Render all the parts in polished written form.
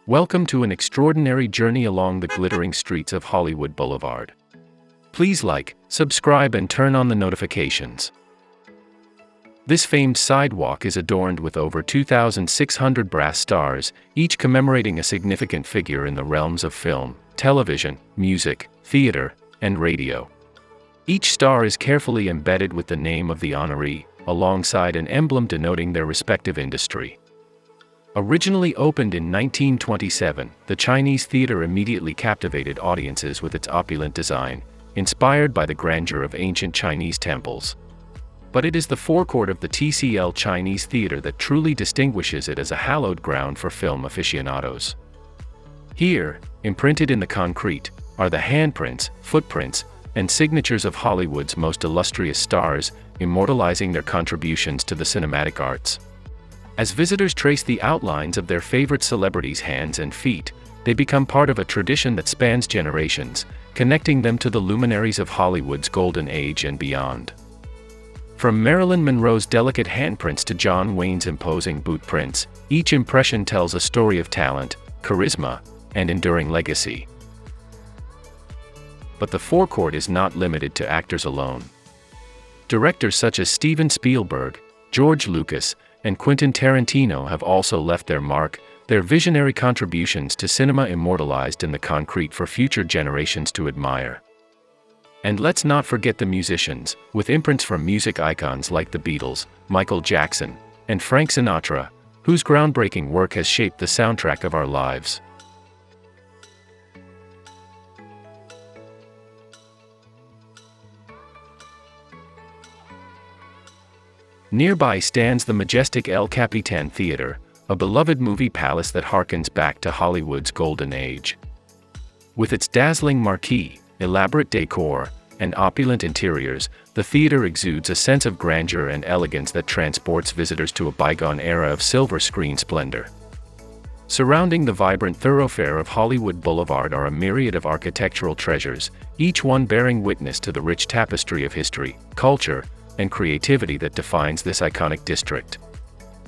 Welcome to an extraordinary journey along the glittering streets of Hollywood Boulevard. Please like, subscribe and turn on the notifications. This famed sidewalk is adorned with over 2,600 brass stars, each commemorating a significant figure in the realms of film, television, music, theater, and radio. Each star is carefully embedded with the name of the honoree, alongside an emblem denoting their respective industry. Originally opened in 1927, the Chinese Theatre immediately captivated audiences with its opulent design, inspired by the grandeur of ancient Chinese temples. But it is the forecourt of the TCL Chinese Theatre that truly distinguishes it as a hallowed ground for film aficionados. Here, imprinted in the concrete, are the handprints, footprints, and signatures of Hollywood's most illustrious stars, immortalizing their contributions to the cinematic arts. As visitors trace the outlines of their favorite celebrities' hands and feet, they become part of a tradition that spans generations, connecting them to the luminaries of Hollywood's golden age and beyond. From Marilyn Monroe's delicate handprints to John Wayne's imposing boot prints, each impression tells a story of talent, charisma, and enduring legacy. But the forecourt is not limited to actors alone. Directors such as Steven Spielberg, George Lucas, and Quentin Tarantino have also left their mark, their visionary contributions to cinema immortalized in the concrete for future generations to admire. And let's not forget the musicians, with imprints from music icons like the Beatles, Michael Jackson, and Frank Sinatra, whose groundbreaking work has shaped the soundtrack of our lives. Nearby stands the majestic El Capitan Theatre, a beloved movie palace that harkens back to Hollywood's golden age. With its dazzling marquee, elaborate decor, and opulent interiors, the theater exudes a sense of grandeur and elegance that transports visitors to a bygone era of silver screen splendor. Surrounding the vibrant thoroughfare of Hollywood Boulevard are a myriad of architectural treasures, each one bearing witness to the rich tapestry of history, culture, and creativity that defines this iconic district.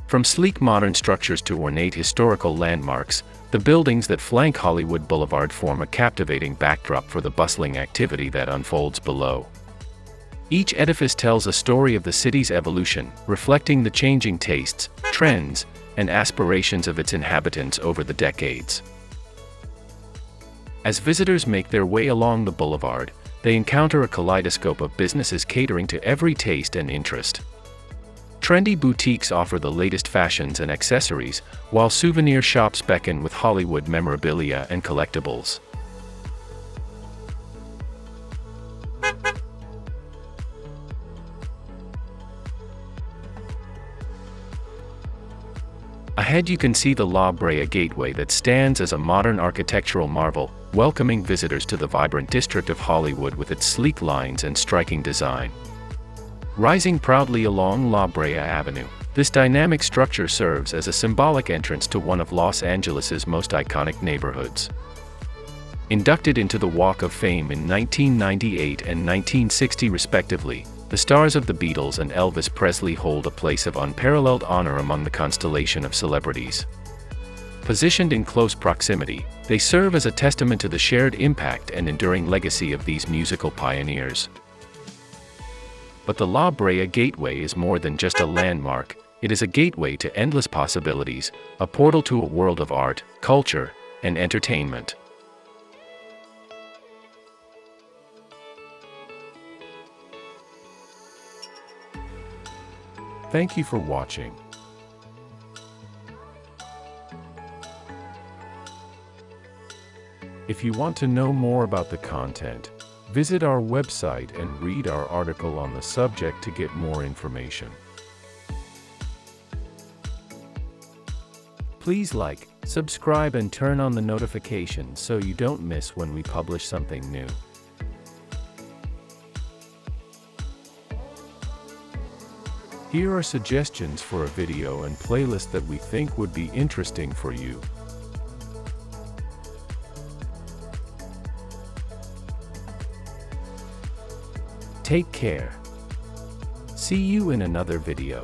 From sleek modern structures to ornate historical landmarks, the buildings that flank Hollywood Boulevard form a captivating backdrop for the bustling activity that unfolds below. Each edifice tells a story of the city's evolution, reflecting the changing tastes, trends, and aspirations of its inhabitants over the decades. As visitors make their way along the boulevard, they encounter a kaleidoscope of businesses catering to every taste and interest. Trendy boutiques offer the latest fashions and accessories, while souvenir shops beckon with Hollywood memorabilia and collectibles. Ahead you can see the La Brea Gateway that stands as a modern architectural marvel, welcoming visitors to the vibrant district of Hollywood with its sleek lines and striking design. Rising proudly along La Brea Avenue, this dynamic structure serves as a symbolic entrance to one of Los Angeles's most iconic neighborhoods. Inducted into the Walk of Fame in 1998 and 1960 respectively, the stars of the Beatles and Elvis Presley hold a place of unparalleled honor among the constellation of celebrities. Positioned in close proximity, they serve as a testament to the shared impact and enduring legacy of these musical pioneers. But the La Brea Gateway is more than just a landmark, it is a gateway to endless possibilities, a portal to a world of art, culture, and entertainment. Thank you for watching. If you want to know more about the content, visit our website and read our article on the subject to get more information. Please like, subscribe and turn on the notifications so you don't miss when we publish something new. Here are suggestions for a video and playlist that we think would be interesting for you. Take care. See you in another video.